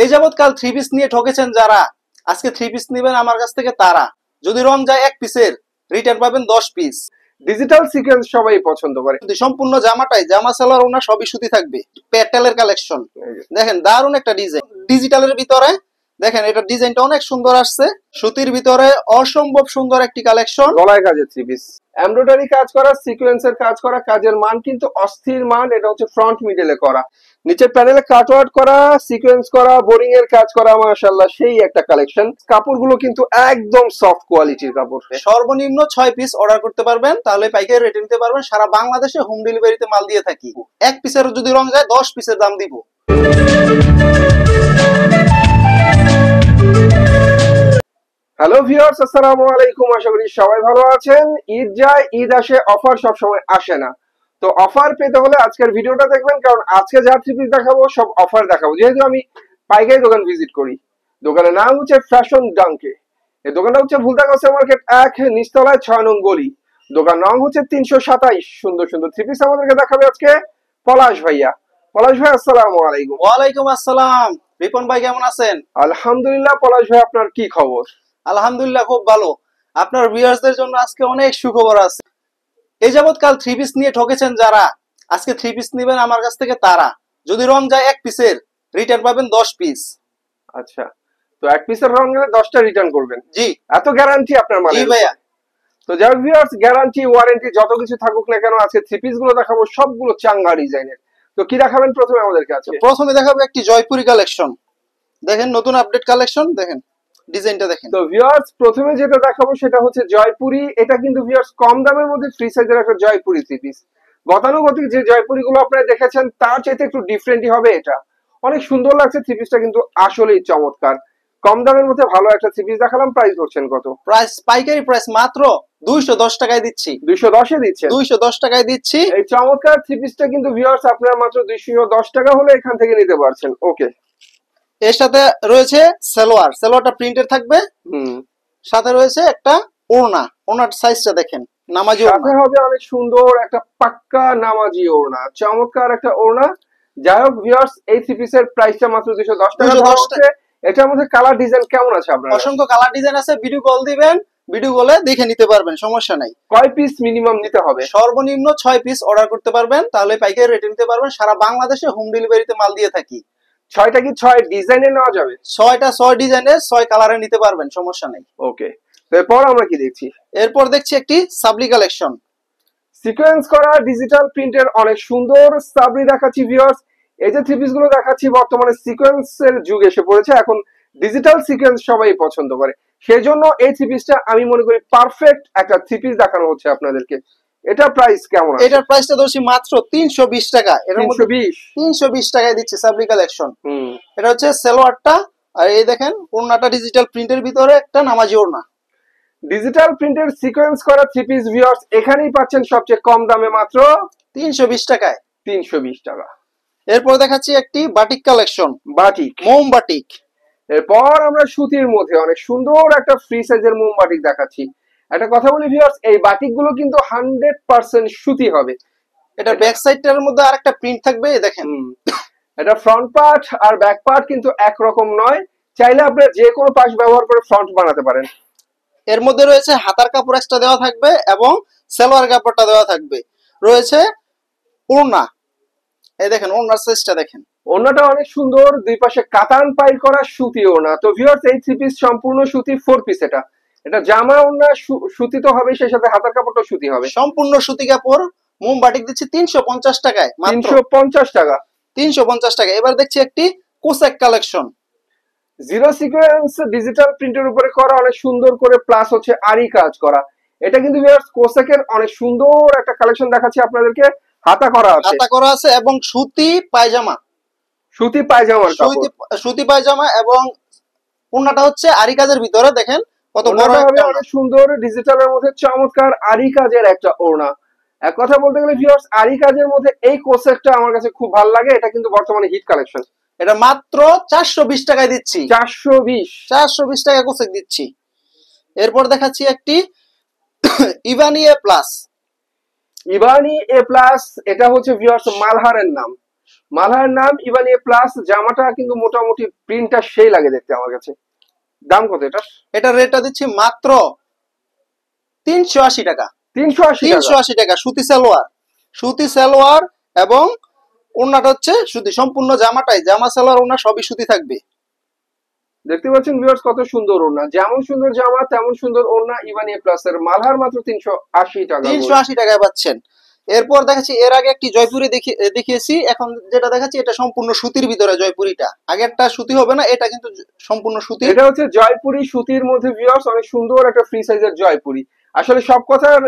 এই যাবৎ কাল থ্রি পিস নিয়ে ঠকেছেন যারা, আজকে থ্রি পিস নেবেন আমার কাছ থেকে তারা। যদি রং যায় এক পিসের, রিটার্ন পাবেন 10 পিস। ডিজিটাল সিকোয়েন্স সবাই পছন্দ করে। সম্পূর্ণ জামাটাই জামা সালোয়ার ওনা সবই সুতি থাকবে। প্যাটেলের কালেকশন দেখেন, দারুণ একটা ডিজাইন। ডিজিটালের ভিতরে দেখেন, এটা ডিজাইনটা অনেক সুন্দর আসছে। সুতির ভিতরে অসম্ভব সুন্দর একটি কালেকশন। গলায় কাজের থ্রি পিস, এমব্রয়ডারি কাজ করা, সিকোয়েন্সের কাজ করা, কাজের মান কিন্তু অস্থির মান। এটা হচ্ছে ফ্রন্ট মিডলে করা, নিচের প্যানেলে কাটওয়ার্ক করা, সিকোয়েন্স করা, বোরিং এর কাজ করা। মাশাআল্লাহ সেই একটা কালেকশন। কাপড়গুলো কিন্তু একদম সফট কোয়ালিটির কাপড়। সর্বনিম্ন 6 পিস অর্ডার করতে পারবেন, তাহলে পাইকারি রেটে নিতে পারবেন। সারা বাংলাদেশে হোম ডেলিভারিতে মাল দিয়ে থাকি। এক পিসের যদি রং যায় 10 পিসের দাম দিব। হ্যালো ভিউয়ার্স, আসসালামু আলাইকুম। আশা করি সবাই ভালো আছেন। ঈদ যায়, ঈদ আসে, অফার সব সময় আসে না। তো অফার পেতে হলে আজকের ভিডিওটা দেখবেন, কারণ আজকে যা থ্রি পিস দেখাবো সব অফার দেখাবো। যেহেতু আমি পাইকারি দোকান ভিজিট করি, দোকানের নাম হচ্ছে ফ্যাশন ডাঙ্কে। এই দোকানটা হচ্ছে ভুলতা মার্কেট 1, নিচতলায় 6 নং গলি। দোকান নং হচ্ছে 327। সুন্দর সুন্দর থ্রি পিস আমাদেরকে দেখাবে আজকে পলাশ ভাইয়া। পলাশ ভাই, আসসালামু আলাইকুম। ওয়ালাইকুম আসসালাম। রিপন ভাই কেমন আছেন? আলহামদুলিল্লাহ। পলাশ ভাই, আপনার কি খবর? আলহামদুলিল্লাহ, খুব ভালো। আপনার ভিউয়ার্সদের জন্য আজকে অনেক সুখবর আছে। এই যাবৎ কাল থ্রি পিস নিয়ে ঠকেছেন যারা, আজকে থ্রি পিস নেবেন আমার কাছ থেকে তারা। যদি রং যায় এক পিসের, রিটার্ন পাবেন 10 পিস। আচ্ছা, তো এক পিসের রং গেলে 10টা রিটার্ন করবেন? জি। এত গ্যারান্টি আপনার মানে? জি ভাইয়া। তো যাই হোক ভিউয়ার্স, গ্যারান্টি ওয়ারেন্টি যত কিছু থাকুক না কেন, আজকে থ্রি পিস গুলো দেখাবো সবগুলো চাঙ্গা ডিজাইনের। তো কি দেখাবেন প্রথমে আমাদেরকে? আছে প্রথমে দেখাবো একটি জয়পুরি কালেকশন। দেখেন, নতুন আপডেট কালেকশন। দেখেন ডিজাইনটা দেখেন। তো ভিউয়ার্স, প্রথমে যেটা দেখাবো সেটা হচ্ছে জয়পুরি। এটা কিন্তু ভিউয়ার্স কম দামের মধ্যে ফ্রি সাইজের একটা জয়পুরি থ্রি পিস। গতানুগতিক যে জয়পুরি গুলো আপনারা দেখেছেন তার চাইতে একটু ডিফারেন্টই হবে এটা। অনেক সুন্দর লাগছে থ্রি পিসটা, কিন্তু আসলেই চমৎকার। কম দামের মধ্যে ভালো একটা থ্রি পিস দেখালাম। প্রাইস ধরছেন কত? প্রাইস পাইকারি প্রাইস মাত্র 210 টাকায় দিচ্ছি। 210 এ দিচ্ছেন? 210 টাকায় দিচ্ছি। এই চমৎকার থ্রি পিসটা কিন্তু ভিউয়ার্স আপনারা মাত্র 210 টাকা হলে এখান থেকে নিতে পারছেন। ওকে, এর সাথে রয়েছে সালোয়ার। সালোয়ারটা প্রিন্টের থাকবে। সাথে রয়েছে একটা ওড়না। ওড়নার সাইজটা দেখেন, নামাজি ওড়না। সাথে হবে অনেক সুন্দর একটা পাক্কা নামাজি ওড়না, চমৎকার একটা ওড়না। যাই হোক ভিউয়ার্স, এই থ্রি পিসের প্রাইসটা মাত্র 210 টাকা ধরা হচ্ছে। এটার মধ্যে কালার ডিজাইন কেমন আছে আপনার? অসংখ্য কালার ডিজাইন আছে। ভিডিও কল দিবেন, ভিডিও কলে দেখে নিতে পারবেন, সমস্যা নাই। কয় পিস মিনিমাম নিতে হবে? সর্বনিম্ন 6 পিস অর্ডার করতে পারবেন, তাহলে পাইকারি রেটে নিতে পারবেন। সারা বাংলাদেশে হোম ডেলিভারিতে মাল দিয়ে থাকি। 6টা কি 6 ডিজাইনে নেওয়া যাবে? 6টা 6 ডিজাইনের 6 কালারে নিতে পারবেন, সমস্যা নাই। ওকে, এরপর আমরা কি দেখছি? এরপর দেখছি একটি সাবলি কালেকশন। সিকোয়েন্স করা ডিজিটাল প্রিন্টের অনেক সুন্দর সাবরি দেখাচ্ছি ভিউয়ার্স। এই যে থ্রি পিস গুলো দেখাচ্ছি, বর্তমানে সিকোয়েন্সের যুগ এসে পড়েছে। এখন ডিজিটাল সিকোয়েন্স সবাই পছন্দ করে, সেই জন্য এই থ্রি পিসটা আমি মনে করি পারফেক্ট একটা থ্রি পিস দেখানো হচ্ছে আপনাদেরকে। এটা প্রাইস কেমন আছে? এটার প্রাইসটা ধরছি মাত্র 320 টাকা। এর মধ্যে 320 টাকায় দিচ্ছে সাবলি কালেকশন। এটা হচ্ছে সালোয়ারটা, আর এই দেখেন ওড়নাটা ডিজিটাল প্রিন্টের ভিতরে একটা নামাজি ওড়না। ডিজিটাল প্রিন্টের সিকোয়েন্স করা থ্রি পিস ভিউয়ার্স এখানেই পাচ্ছেন সবচেয়ে কম দামে, মাত্র 320 টাকায়। 320 টাকা। এরপর দেখাচ্ছি একটি বাটিক কালেকশন। বাটিক, মোম বাটিক। এরপর আমরা সুতির মধ্যে অনেক সুন্দর একটা ফ্রি সাইজের মোম বাটিক দেখাচ্ছি। একটা কথা বলি ভিউয়ার্স, এই বাটিক গুলো কিন্তু 100% সুতি হবে। এটা ব্যাক সাইডটার মধ্যে আরেকটা প্রিন্ট থাকবে, দেখেন। এটা ফ্রন্ট পার্ট আর ব্যাক পার্ট কিন্তু একরকম নয়। চাইলে আপনি যে কোনো পাশ ব্যবহার করে ফ্রন্ট বানাতে পারেন। এর মধ্যে রয়েছে হাতার কাপড় এক্সট্রা দেওয়া থাকবে এবং সালোয়ার কাপড়টা দেওয়া থাকবে। রয়েছে ওড়না, এই দেখেন ওড়নার সাইজটা দেখেন। ওড়নাটা অনেক সুন্দর, দুই পাশে কাতান পাই করা সুতি ওড়না। তো ভিউয়ার্স, এই থ্রি পিস সম্পূর্ণ সুতি 4 পিস। এটা জামা ওড়না সুতি তো হবে, সেই সাথে হাতার কাপড়টা সুতি হবে। সম্পূর্ণ সুতি কাপড়। মোম বাটিক দিচ্ছি 350 টাকায়। 350 টাকা। 350 টাকা। এবার দেখছি একটি cosec collection. Zero sequence digital প্রিন্টের উপরে করা, অনেক সুন্দর করে প্লাস হচ্ছে আরি কাজ করা। এটা কিন্তু ভিউয়ার্স কোসেকের অনেক সুন্দর একটা কালেকশন দেখাচ্ছি আপনাদেরকে। হাতা করা আছে, হাতা করা আছে এবং সুতি পায়জামা। সুতি পায়জামার কাপড়, সুতি পায়জামা এবং ওড়নাটা হচ্ছে আরি কাজের ভিতরে। দেখেন কত বড় একটা, অনেক সুন্দর ডিজিটালের মধ্যে চমৎকার আরি কাজের একটা ওড়না। এক কথা বলতে গেলে ভিউয়ার্স, আরি কাজের মধ্যে এই কোসেকটা আমার কাছে খুব ভালো লাগে। এটা কিন্তু বর্তমানে হিট কালেকশন। এটা মাত্র 420 টাকায় দিচ্ছি। 420 টাকা কোসেক দিচ্ছি। এরপর দেখাচ্ছি একটি ইভানি এ প্লাস। ইভানি এ প্লাস, এটা হচ্ছে ভিউয়ার্স মালহারের নাম। মালহার নাম ইবানিয়া প্লাস, জামাটা কিন্তু মোটামুটি প্রিন্টটা সেই লাগে দেখতে আমার কাছে। দাম কত এটা? এটার রেটটা দিচ্ছি মাত্র 380 টাকা। 380 টাকা। 380 টাকা সুতি সালোয়ার, সুতি সালোয়ার এবং ওড়নাটা হচ্ছে সুতি, সম্পূর্ণ জামাটাই জামা সালোয়ার ওড়না সবই সুতি থাকবে। দেখতে পাচ্ছেন ভিউয়ার্স কত সুন্দর ওড়না, যেমন সুন্দর জামা তেমন সুন্দর ওড়না। ইবানিয়া প্লাস এর মালহার মাত্র 380 টাকা। 380 টাকায় পাচ্ছেন। এরপর দেখাচ্ছি, এর আগে একটি জয়পুরি দেখিয়েছি, এখন যেটা দেখাচ্ছি এটা সম্পূর্ণ সুতির ভিতরে জয়পুরিটা। আগেরটা সুতি হবে না, এটা কিন্তু সম্পূর্ণ সুতি। এটা হচ্ছে জয়পুরি সুতির মধ্যে ভিউয়ার্স, অনেক সুন্দর একটা ফ্রি সাইজের জয়পুরি। আসলে সব কথার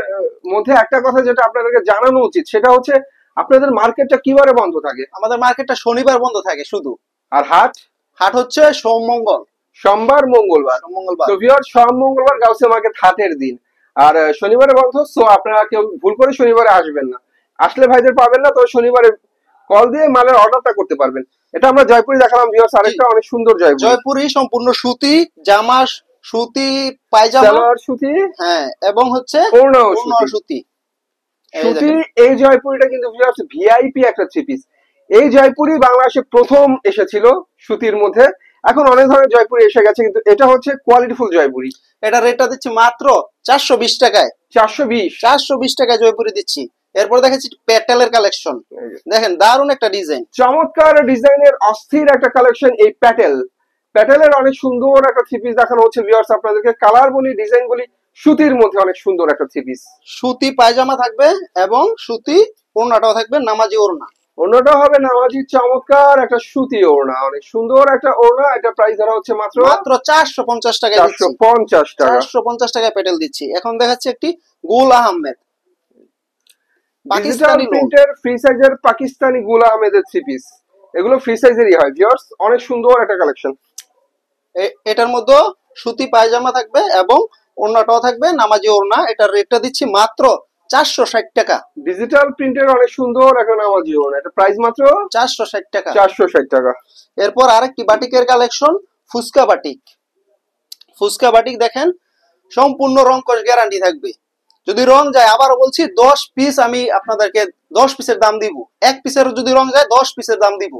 মধ্যে একটা কথা যেটা আপনাদেরকে জানানো উচিত সেটা হচ্ছে আপনাদের মার্কেটটা কিবারে বন্ধ থাকে? আমাদের মার্কেটটা শনিবার বন্ধ থাকে শুধু। আর হাট? হাট হচ্ছে সোমমঙ্গল, সোমবার মঙ্গলবার। মঙ্গলবার। তো ভিউয়ার্স সোম মঙ্গলবার গাউসিয়া মার্কেট হাটের দিন, আর শনিবারে বন্ধ। সো আপনারা কেউ ভুল করে শনিবারে আসবেন না, আসলে ভাইদের পাবেন না। তো শনিবারে কল দিয়ে মালের অর্ডারটা করতে পারবেন। এটা আমরা জয়পুরি দেখালাম ভিউয়ার্স, আরেকটা অনেক সুন্দর জয়পুরি। জয়পুরি সম্পূর্ণ সুতি, জামা সুতি, পায়জামা সালোয়ার সুতি, হ্যাঁ, এবং হচ্ছে ওড়নাও ওড়নাও সুতি। সুতি। সুতি এই জয়পুরিটা কিন্তু ভিউয়ার্স ভিআইপি একটা থ্রি পিস। এই জয়পুরি বাংলাদেশে প্রথম এসেছিল সুতির মধ্যে, এখন অনেক ধরনের জয়পুরি এসে গেছে, কিন্তু এটা হচ্ছে কোয়ালিটিফুল জয়পুরি। এটা রেটটা দিচ্ছি মাত্র 420 টাকায়। 420 420 টাকায় জয়পুরি দিচ্ছি। এরপর দেখাচ্ছি প্যাটেলের কালেকশন, দেখেন দারুণ একটা ডিজাইন, চমৎকার ডিজাইনের অস্থির একটা কালেকশন। এই প্যাটেলের অনেক সুন্দর একটা থ্রি পিস দেখানো হচ্ছে ভিউয়ার্স আপনাদেরকে। কালার বলি, ডিজাইন বলি, সুতির মধ্যে অনেক সুন্দর একটা থ্রি পিস। সুতি পায়জামা থাকবে এবং সুতি ওড়নাটাও থাকবে নামাজি ওড়না। ওড়নাটা হবে নামাজি, চমৎকার একটা সুতি ওড়না, অনেক সুন্দর একটা ওড়না। এটা প্রাইস ধরা হচ্ছে মাত্র 450 টাকায় দিচ্ছি। 450 টাকা। 450 টাকায় প্যাটেল দিচ্ছি। এখন দেখাচ্ছি একটি গুল আহমেদ ডিজিটাল পাকিস্তানি প্রিন্টের ফ্রি সাইজের পাকিস্তানি গুল আহমেদের থ্রি পিস। এগুলো ফ্রি সাইজেরই হয় ভিউয়ার্স, অনেক সুন্দর একটা কালেকশন। এটার মধ্যে সুতি পায়জামা থাকবে এবং ওড়নাটাও থাকবে নামাজি ওড়না। এটার রেটটা দিচ্ছি মাত্র 460 টাকা। ডিজিটাল প্রিন্টের অনেক সুন্দর একটা নামাজি ওড়না, এটা প্রাইস মাত্র 460 টাকা। 460 টাকা। এরপর আরেকটি বাটিকের collection, phuchka batik. Phuchka batik দেখেন, সম্পূর্ণ রং কস গ্যারান্টি থাকবে। যদি রং যায়, আবারও বলছি 10 পিস আমি আপনাদেরকে 10 পিসের দাম দিব। এক পিসের যদি রং যায় 10 পিসের দাম দিব।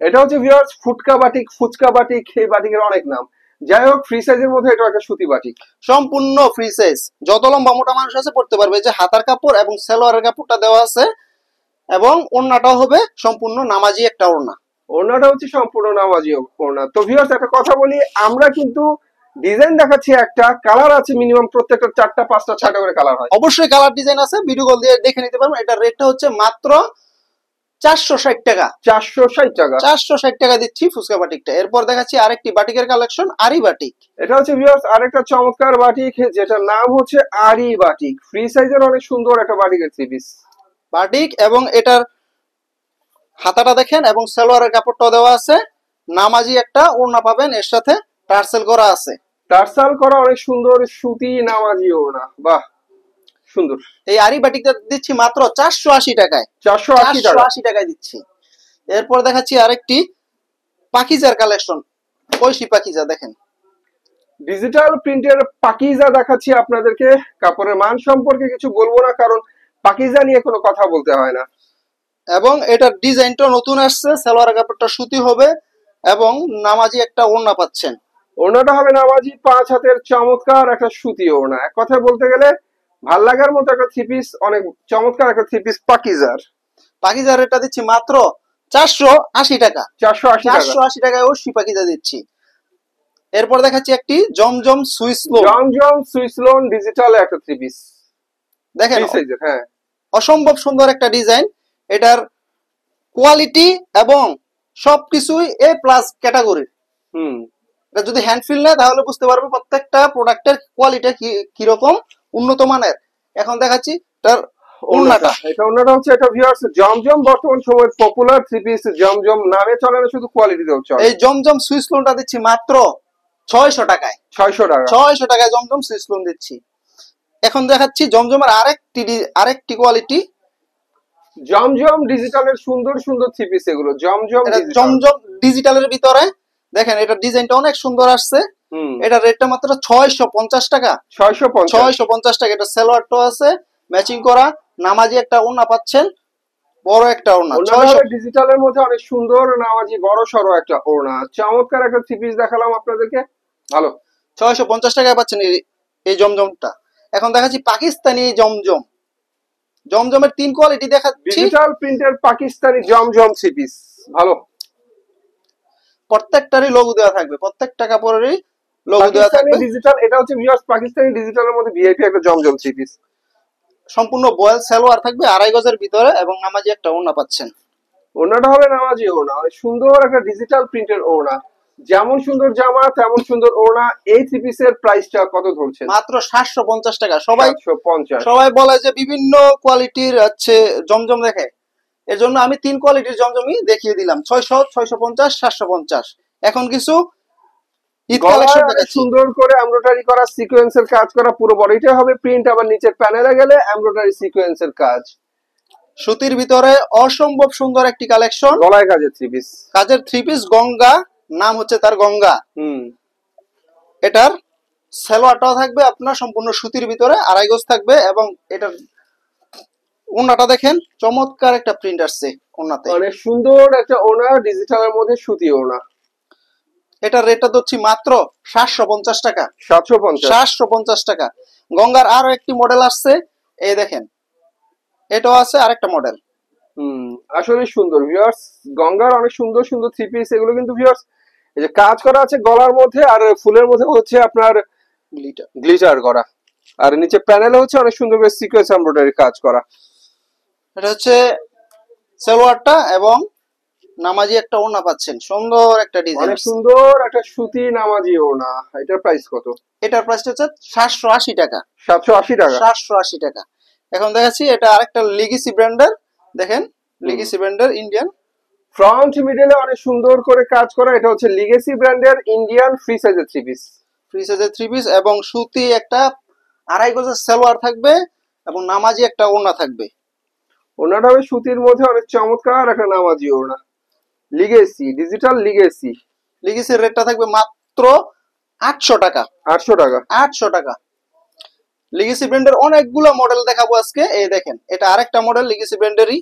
এটা হচ্ছে ভিউয়ার্স ফুটকা বাটিক, ফুচকা বাটিক, এই বাটিকের অনেক নাম। যাই হোক, ফ্রি সাইজের মধ্যে এটা একটা সুতি বাটিক, সম্পূর্ণ ফ্রি সাইজ, যত লম্বা মোটা মানুষ আছে পড়তে পারবে। যে হাতার কাপড় এবং সালোয়ারের কাপড়টা দেওয়া আছে, এবং ওড়নাটাও হবে সম্পূর্ণ নামাজি একটা ওড়না। ওড়নাটা হচ্ছে সম্পূর্ণ নামাজি ওড়না। তো ভিউয়ার্স একটা কথা বলি, আমরা কিন্তু ডিজাইন দেখাচ্ছি, একটা কালার আছে মিনিমাম, প্রত্যেকটা 4টা 5টা 6টা করে কালার হয়। অবশ্যই কালার ডিজাইন আছে, ভিডিও কল দিয়ে দেখে নিতে পারবেন। এটার রেটটা হচ্ছে মাত্র 460 টাকা। 460 টাকা। 460 টাকা দিচ্ছি ফুচকা বাটিকটা। এরপর দেখাচ্ছি আরেকটি বাটিকের কালেকশন, আরি বাটিক। এটা হচ্ছে ভিউয়ার্স আরেকটা চমৎকার বাটিক, যেটার নাম হচ্ছে আরি বাটিক। ফ্রি সাইজের অনেক সুন্দর একটা বাটিকের থ্রি পিস বাটিক, এবং এটার হাতাটা দেখেন এবং সালোয়ারের কাপড়টাও দেওয়া আছে। নামাজি একটা ওড়না পাবেন, এর সাথে টার্সেল করা আছে। টার্সাল করা অনেক সুন্দর সুতি নামাজি ওড়না, বাহ সুন্দর। এই আরি বাটিকটা দিচ্ছি মাত্র 480 টাকায়। 480 টাকায় দিচ্ছি। এরপর দেখাচ্ছি আরেকটি পাকিজার কালেকশন, ঐশী পাকিজা। দেখেন ডিজিটাল প্রিন্টের পাকিজা দেখাচ্ছি আপনাদেরকে। কাপড়ের মান সম্পর্কে কিছু বলবো না, কারণ পাকিজা নিয়ে কোনো কথা বলতে হয় না। এবং এটার ডিজাইনটা নতুন আসছে, সালোয়ার কাপড়টা সুতি হবে এবং নামাজি একটা ওড়না পাচ্ছেন। ওড়নাটা হবে নামাজি 5 হাতের চমৎকার একটা সুতি ওড়না। এক কথায় বলতে গেলে ভাল লাগার মতো একটা থ্রি পিস, অনেক চমৎকার একটা থ্রি পিস পাকিজার। পাকিজার রেটটা দিচ্ছি মাত্র 480 টাকা। 480 টাকা। 480 টাকায় ঐশী পাকিজা দিচ্ছি। এরপর দেখাচ্ছি একটি জমজম সুইস লোন। জমজম সুইস লোন ডিজিটাল একটা থ্রি পিস, দেখেন ফ্রি সাইজের। হ্যাঁ, অসম্ভব সুন্দর একটা ডিজাইন। এটার কোয়ালিটি এবং সবকিছুই এ প্লাস ক্যাটাগরির। এটা যদি হ্যান্ড ফিল নেয় তাহলে বুঝতে পারবে প্রত্যেকটা প্রোডাক্টের কোয়ালিটি কিরকম উন্নত মানের। এখন দেখাচ্ছি তার ওড়নাটা। এটা ওড়নাটা হচ্ছে, এটা ভিউয়ার্স জমজম বর্তমান সময়ের পপুলার থ্রি পিস। জমজম নামে চলে না, শুধু কোয়ালিটি দেওয়া চলে। এই জমজম সুইস লোনটা দিচ্ছি মাত্র 600 টাকায়। 600 টাকা। 600 টাকায় জমজম সুইস লোন দিচ্ছি। এখন দেখাচ্ছি জমজমের আরেকটি কোয়ালিটি, জমজম ডিজিটালের সুন্দর সুন্দর থ্রি পিস এগুলো। জমজম ডিজিটালের ভিতরে দেখেন, এটা ডিজাইনটা অনেক সুন্দর আসছে। এটা রেটটা মাত্র 650 টাকা। 650 টাকা। এটা সালোয়ারটাও আছে ম্যাচিং করা, নামাজি একটা ওড়না পাচ্ছেন। বড় একটা ওড়না, ডিজিটালের মধ্যে অনেক সুন্দর নামাজি বড় সড়ো একটা ওড়না, চমৎকার একটা থ্রি পিস দেখালাম আপনাদেরকে। ভালো, 650 টাকায় পাচ্ছেন এই জমজমটা। এখন দেখাচ্ছি পাকিস্তানি জমজম। জমজমের 3 কোয়ালিটি দেখাচ্ছি। ডিজিটাল প্রিন্টের পাকিস্তানি জমজম থ্রি পিস, ভালো। প্রত্যেকটারই লোগো দেওয়া থাকবে, প্রত্যেকটা কাপড়েরই লোগো দেওয়া থাকবে। ডিজিটাল, এটা হচ্ছে ভিউয়ার্স পাকিস্তানি ডিজিটালের মধ্যে ভিআইপি একটা জমজম থ্রি পিস। সম্পূর্ণ বয়েল সালোয়ার থাকবে 2.5 গজের ভিতরে এবং নামাজি একটা ওড়না পাচ্ছেন। ওড়নাটা হবে নামাজি ওড়না, সুন্দর একটা ডিজিটাল প্রিন্টের ওড়না। যেমন সুন্দর জামা তেমন সুন্দর ওড়না। এই থ্রি পিসের প্রাইসটা কত ধরছেন? মাত্র 750 টাকা। সবাই বলে যে বিভিন্ন কোয়ালিটির হচ্ছে জমজম দেখে, এর জন্য আমি 3 কোয়ালিটির জমজমই দেখিয়ে দিলাম, 600, 650, 750। এখন কিছু ঈদ কালেকশন দেখাচ্ছি। সুন্দর করে এমব্রয়ডারি করা সিকোয়েন্সের কাজ করা, পুরো বডিটা হবে প্রিন্ট, আবার নিচের প্যানেলে গেলে এমব্রয়ডারি সিকোয়েন্সের কাজ। সুতির ভিতরে অসম্ভব সুন্দর একটি কালেকশন, গলায় কাজের থ্রি পিস। কাজের থ্রি পিস, গঙ্গা নাম হচ্ছে তার, গঙ্গা। এটার সালোয়ারটাও থাকবে আপনার সম্পূর্ণ সুতির ভিতরে 2.5 গজ থাকবে এবং এটার ওড়নাটা দেখেন, চমৎকার একটা প্রিন্ট আসছে ওড়নাতে, অনেক সুন্দর একটা ওড়না, ডিজিটালের মধ্যে সুতি ওড়না। এটার রেটটা দিচ্ছি মাত্র 750 টাকা। 750 টাকা। গঙ্গার আরো একটি মডেল আসছে, এই দেখেন, এটাও আছে আরেকটা মডেল। আসলে সুন্দর ভিউয়ার্স, গঙ্গার অনেক সুন্দর সুন্দর থ্রি পিস। এগুলো কিন্তু ভিউয়ার্স এই যে কাজ করা আছে গলার মধ্যে, আর ফুলের মধ্যে হচ্ছে আপনার গ্লিটার করা, আর নিচে প্যানেলে হচ্ছে অনেক সুন্দর করে সিকোয়েন্স এমব্রয়ডারি কাজ করা। এটা হচ্ছে সালোয়ারটা এবং নামাজি একটা ওড়না পাচ্ছেন, সুন্দর একটা ডিজাইন, অনেক সুন্দর একটা সুতি নামাজি ওড়না। এটার প্রাইস কত? এটার প্রাইসটা হচ্ছে 780 টাকা। 780 টাকা। 780 টাকা। এখন দেখাচ্ছি এটা আরেকটা লিগেসি ব্র্যান্ডের, দেখেন লিগেসি ব্র্যান্ডের ইন্ডিয়ান, ফ্রন্ট মিডলে অনেক সুন্দর করে কাজ করা। এটা হচ্ছে লিগেসি ব্র্যান্ডের ইন্ডিয়ান ফ্রি সাইজের থ্রি পিস। এবং সুতি একটা 2.5 গজের সালোয়ার থাকবে এবং নামাজি একটা ওড়না থাকবে। ওড়নাটা হবে সুতির মধ্যে অনেক চমৎকার একটা নামাজি ওড়না। Legacy, digital legacy. লিগেসির রেটটা থাকবে মাত্র 800 টাকা। 800 টাকা। 800 টাকা। লিগেসি ব্র্যান্ডের অনেকগুলো মডেল দেখাবো আজকে। এই দেখেন, এটা আরেকটা মডেল লিগেসি ব্র্যান্ডেরই,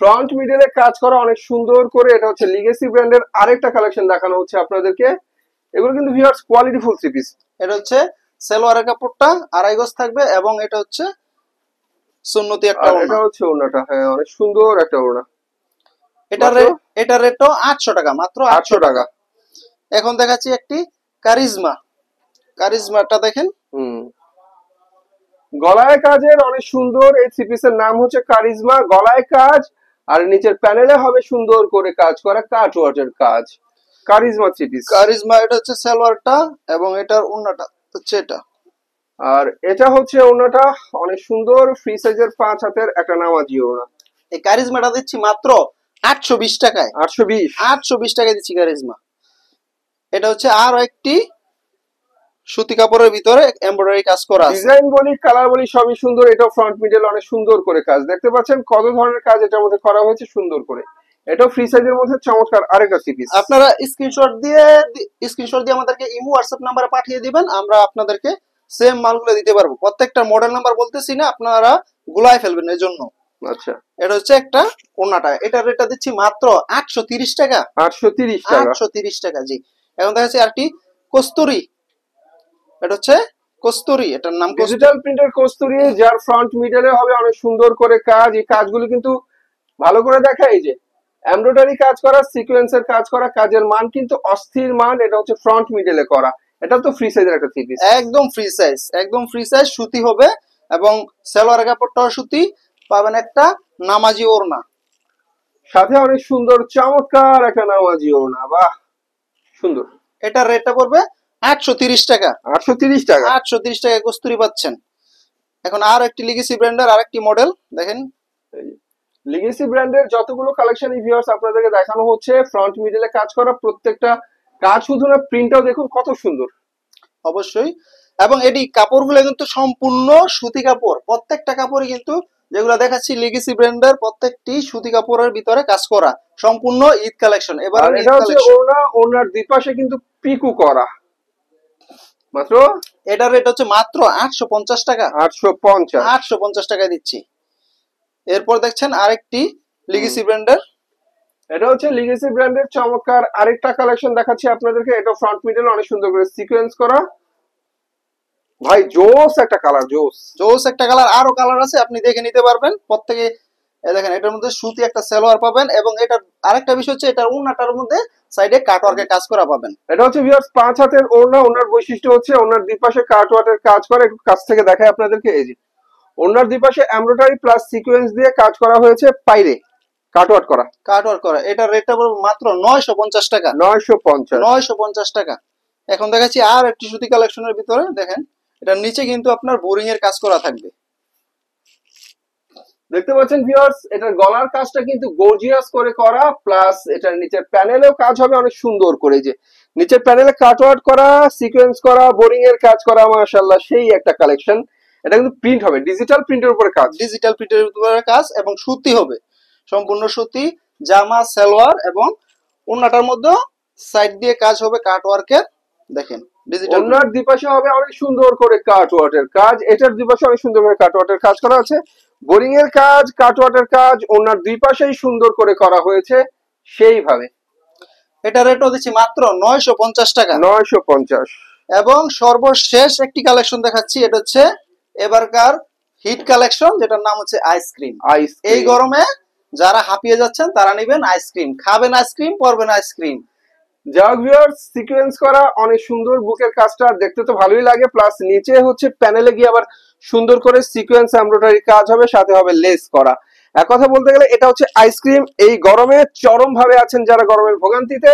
ফ্রন্ট মিডলে কাজ করা অনেক সুন্দর করে। এটা হচ্ছে লিগেসি ব্র্যান্ডের আরেকটা কালেকশন দেখানো হচ্ছে আপনাদেরকে। এগুলো কিন্তু viewers quality full three piece. এটা হচ্ছে সালোয়ারের কাপড়টা 2.5 গজ থাকবে এবং এটা হচ্ছে সুন্নতি একটা ওড়না। এটা হচ্ছে ওড়নাটা, হ্যাঁ অনেক সুন্দর একটা ওড়না। এটার রেটও 800 টাকা, মাত্র 800 টাকা। এখন দেখাচ্ছি একটি কারিজমা। কারিজমাটা দেখেন, গলায় কাজের অনেক সুন্দর এই থ্রি পিসের নাম হচ্ছে কারিজমা। গলায় কাজ আর নিচের প্যানেলে হবে সুন্দর করে কাজ করা কাট ওয়ার্কের কাজ। Charisma three piece. কারিজমা, এটা হচ্ছে সালোয়ারটা এবং এটার ওড়নাটা হচ্ছে এটা, আর এটা হচ্ছে ওড়নাটা অনেক সুন্দর ফ্রি সাইজের 5 হাতের একটা নামাজি ওড়না। এই কারিজমাটা দিচ্ছি মাত্র 820 টাকায়। 820 টাকায় দিচ্ছি কারিজমা। এটা হচ্ছে আরো একটি সুতি কাপড়ের ভিতরে এমব্রয়ডারি কাজ করা আছে। ডিজাইন বলি কালার বলি সবই সুন্দর। এটা ফ্রন্ট মিডল অনেক সুন্দর করে কাজ, দেখতে পাচ্ছেন কত ধরনের কাজ এটার মধ্যে করা হয়েছে সুন্দর করে। এটা ফ্রি সাইজের মধ্যে চমৎকার আরেকটা থ্রি পিস। আপনারা স্ক্রিনশট দিয়ে আমাদেরকে ইমো হোয়াটসঅ্যাপ নম্বরে পাঠিয়ে দিবেন, আমরা আপনাদেরকে সেম মালগুলো দিতে পারবো। প্রত্যেকটা মডেল নাম্বার বলতেছি না, আপনারা গুলাই ফেলবেন এই জন্য। আচ্ছা, এটা হচ্ছে একটা ওড়নাটা, এটার রেটটা দিচ্ছি মাত্র 830 টাকা। 830 টাকা। 830 টাকা, জি। এখন দেখাচ্ছি আরটি কস্তুরি। এটা হচ্ছে কস্তুরি, এটার নাম ডিজিটাল প্রিন্টের কস্তুরি, যার ফ্রন্ট মিডলে হবে অনেক সুন্দর করে কাজ। এই কাজগুলো কিন্তু ভালো করে দেখা, এই যে এমব্রয়ডারি কাজ করা, সিকোয়েন্সের কাজ করা, কাজের মান কিন্তু অস্থির মান। এটা হচ্ছে ফ্রন্ট মিডলে করা। এটা তো ফ্রি সাইজের একটা থ্রি পিস, একদম ফ্রি সাইজ, একদম ফ্রি সাইজ। সুতি হবে এবং সালোয়ারের কাপড়টাও সুতি, পাবেন একটা নামাজি ওড়না, সাথে অনেক সুন্দর চমৎকার একটা নামাজি ওড়না। বাহ, সুন্দর। এটার রেটটা পড়বে 830 টাকা। 830 টাকা। 830 টাকা কস্তুরি পাচ্ছেন। এখন আর একটি লিগেসি ব্র্যান্ডের আরেকটি মডেল দেখেন। লিগেসি ব্র্যান্ডের যতগুলো কালেকশন ভিউয়ার্স আপনাদেরকে দেখানো হচ্ছে, ফ্রন্ট মিডলে কাজ করা প্রত্যেকটা কাজ, শুধু না প্রিন্টটাও দেখুন কত সুন্দর। অবশ্যই। এবং এটি কাপড়গুলো কিন্তু সম্পূর্ণ সুতি কাপড়। প্রত্যেকটা কাপড়ই কিন্তু যেগুলো দেখাচ্ছি লিগেসি ব্র্যান্ডের, প্রত্যেকটি সুতি কাপড়ের ভিতরে কাজ করা, সম্পূর্ণ ঈদ কালেকশন। এবার এটা হচ্ছে ওড়না, ওড়নার দুই পাশে কিন্তু পিকু করা। মাত্র এটার রেট হচ্ছে মাত্র 850 টাকা। 850 টাকা দিচ্ছি। এরপর দেখছেন আরেকটি লিগেসি ব্র্যান্ডের। এটা হচ্ছে লিগেসি ব্র্যান্ডের চমৎকার আরেকটা কালেকশন দেখাচ্ছি আপনাদেরকে। এটা ফ্রন্ট মিডল অনেক সুন্দর করে সিকোয়েন্স করা, ভাই জোস একটা কালার, জোস একটা কালার, আরো কালার আছে, আপনি দেখে নিতে পারবেন প্রত্যেকে। দেখেন এটার মধ্যে সুতি একটা সালোয়ার পাবেন, এবং এটার আরেকটা বিষয় হচ্ছে এটার ওড়নাটার মধ্যে সাইডে কাটওয়ার্কের কাজ করা পাবেন। এটা হচ্ছে ভিউয়ার্স 5 হাতের ওড়না। ওড়নার বৈশিষ্ট্য হচ্ছে ওড়নার দুই পাশে কাটওয়ার্কের কাজ করা। একটু কাছ থেকে দেখাই আপনাদেরকে। এই যে ওড়নার দুই পাশে এমব্রয়ডারি প্লাস সিকোয়েন্স দিয়ে কাজ করা হয়েছে, পাইরে কাটওয়ার্ক করা। এটার রেটটা পড়বে মাত্র 950 টাকা। 950 টাকা। এখন দেখাচ্ছি আর একটি সুতি কালেকশনের ভিতরে। দেখেন এটার নিচে কিন্তু আপনার বোরিং এর কাজ করা থাকবে। দেখতে পাচ্ছেন ভিউয়ার্স, এটার গলার কাজটা কিন্তু গর্জিয়াস করে করা, প্লাস এটার নিচের প্যানেলেও কাজ হবে অনেক সুন্দর করে। যে নিচের প্যানেলে কাটওয়ার্ক করা, সিকোয়েন্স করা, বোরিং এর কাজ করা, মাশাআল্লাহ সেই একটা কালেকশন। এটা কিন্তু প্রিন্ট হবে, ডিজিটাল প্রিন্টের উপরে কাজ, এবং সুতি হবে, সম্পূর্ণ সুতি। জামা সালোয়ার এবং ওড়নাটার মধ্যে সাইড দিয়ে কাজ হবে কাটওয়ার্কের। দেখেন ডিজিটাল। ওড়নার দুই পাশে হবে অনেক সুন্দর করে কাটওয়ার্কের কাজ। এটার দুই পাশে অনেক সুন্দর করে কাটওয়ার্কের কাজ করা আছে, বোরিং এর কাজ, কাটওয়ার্কের কাজ, ওড়নার দুই পাশেই সুন্দর করে করা হয়েছে সেইভাবে। এটা রেটও দিচ্ছি মাত্র 950 টাকা। 950। এবং সর্বশেষ একটি কালেকশন দেখাচ্ছি। এটা হচ্ছে এবারকার হিট কালেকশন, যেটার নাম হচ্ছে আইসক্রিম। এই গরমে যারা হাঁপিয়ে যাচ্ছেন তারা নেবেন আইসক্রিম, খাবেন আইসক্রিম, পরবেন আইসক্রিম। যাক ভিউয়ার্স, সিকোয়েন্স করা অনেক সুন্দর, বুকের কাজটা দেখতে তো ভালোই লাগে, প্লাস নিচে হচ্ছে প্যানেলে গিয়ে আবার সুন্দর করে সিকোয়েন্স এমব্রয়ডারি কাজ হবে, সাথে হবে লেস করা। এক কথা বলতে গেলে এটা হচ্ছে আইসক্রিম। এই গরমে চরম ভাবে আছেন যারা গরমের ভোগান্তিতে,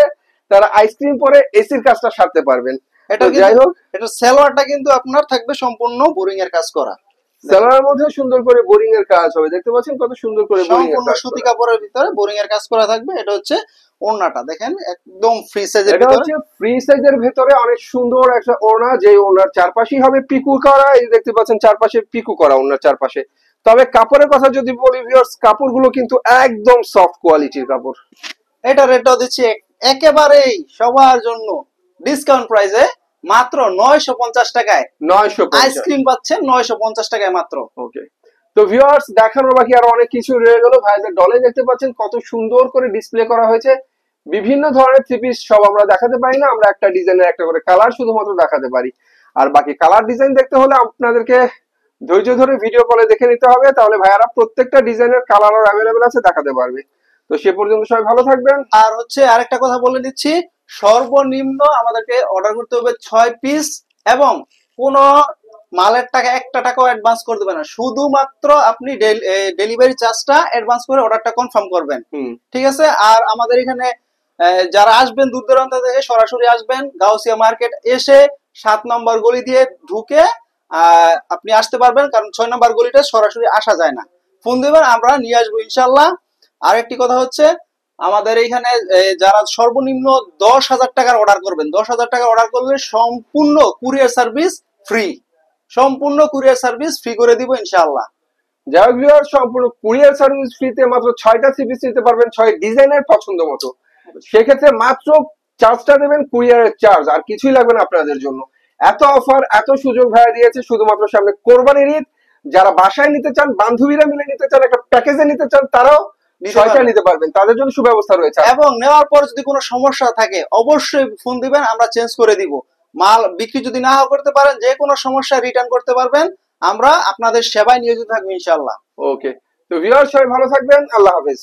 তারা আইসক্রিম পরে এসির কাজটা সারতে পারবেন। এটা যাই হোক, এটা সালোয়ারটা কিন্তু আপনার থাকবে সম্পূর্ণ বোরিং এর কাজ করা। সালোয়ারের মধ্যে সুন্দর করে বোরিং এর কাজ হবে, দেখতে পাচ্ছেন কত সুন্দর করে বোরিং এর কাজ, সুতি কাপড়ের ভিতরে বোরিং এর কাজ করা থাকবে। এটা হচ্ছে ওড়নাটা, দেখেন একদম ফ্রি সাইজের ভিতরে। এটা হচ্ছে ফ্রি সাইজের ভিতরে অনেক সুন্দর একটা ওড়না, যে ওড়নার চারপাশেই হবে পিকু করা। এই দেখতে পাচ্ছেন চারপাশে পিকু করা ওড়নার চারপাশে। তবে কাপড়ের কথা যদি বলি ভিউয়ার্স, কাপড়গুলো কিন্তু একদম সফট কোয়ালিটির কাপড়। এটা রেটটা দিচ্ছি একেবারেই সবার জন্য ডিসকাউন্ট প্রাইসে মাত্র 950 টাকায়। 950 আইসক্রিম পাচ্ছেন 950 টাকায় মাত্র। ওকে, তো ভিউয়ার্স দেখানোর বাকি আরো অনেক কিছু রয়ে গেল। ভাইদের ডলে দেখতে পাচ্ছেন কত সুন্দর করে ডিসপ্লে করা হয়েছে। বিভিন্ন ধরনের থ্রি পিস সব আমরা দেখাতে পারি না, আমরা একটা ডিজাইনের একটা করে কালার শুধুমাত্র দেখাতে পারি। আর বাকি কালার ডিজাইন দেখতে হলে আপনাদেরকে ধৈর্য ধরে ভিডিও কলে দেখে নিতে হবে, তাহলে ভাইয়ারা প্রত্যেকটা ডিজাইনের কালার আর অ্যাভেলেবেল আছে, দেখাতে পারবে। তো সে পর্যন্ত সবাই ভালো থাকবেন। আর হচ্ছে আরেকটা কথা বলে দিচ্ছি, সর্বনিম্ন আমাদেরকে অর্ডার করতে হবে 6 পিস, এবং কোন মালের টাকা একটা টাকাও অ্যাডভান্স করে দেবেন না, শুধুমাত্র আপনি ডেলিভারি চার্জটা অ্যাডভান্স করে অর্ডারটা কনফার্ম করবেন। ঠিক আছে? আর আমাদের এখানে যারা আসবেন দূর দূরান্ত থেকে, সরাসরি আসবেন গাউসিয়া মার্কেট এসে 7 নম্বর গলি দিয়ে ঢুকে আপনি আসতে পারবেন, কারণ 6 নম্বর গলিটা সরাসরি আসা যায় না। ফোন দিবেন, আমরা নিয়ে আসবো ইনশাল্লাহ। আরেকটি কথা হচ্ছে, আমাদের এইখানে যারা সর্বনিম্ন 10,000 টাকার অর্ডার করবেন, 10,000 টাকার অর্ডার করলে সম্পূর্ণ কুরিয়ার সার্ভিস ফ্রি, সম্পূর্ণ কুরিয়ার সার্ভিস ফ্রি করে দিব ইনশাআল্লাহ। যাই হোক, সম্পূর্ণ কুরিয়ার সার্ভিস ফ্রিতে মাত্র 6টা থ্রি পিস নিতে পারবেন 6 ডিজাইনের পছন্দ মতো। সেক্ষেত্রে মাত্র চার্জটা দেবেন কুরিয়ারের চার্জ, আর কিছুই লাগবে না আপনাদের জন্য। এত অফার, এত সুযোগ ভাইয়া দিয়েছে শুধুমাত্র সামনে কোরবানির ঈদ। যারা বাসায় নিতে চান, বান্ধবীরা মিলে নিতে চান, একটা প্যাকেজে নিতে চান, তারাও 6টা নিতে পারবেন, তাদের জন্য সুব্যবস্থা রয়েছে। এবং নেওয়ার পর যদি কোনো সমস্যা থাকে অবশ্যই ফোন দিবেন, আমরা চেঞ্জ করে দিব। মাল বিক্রি যদি না করতে পারেন, যে কোনো সমস্যা রিটার্ন করতে পারবেন, আমরা আপনাদের সেবায় নিয়োজিত থাকবো ইনশাআল্লাহ। ওকে, তো ভিউয়ার্স সবাই ভালো থাকবেন, আল্লাহ হাফেজ।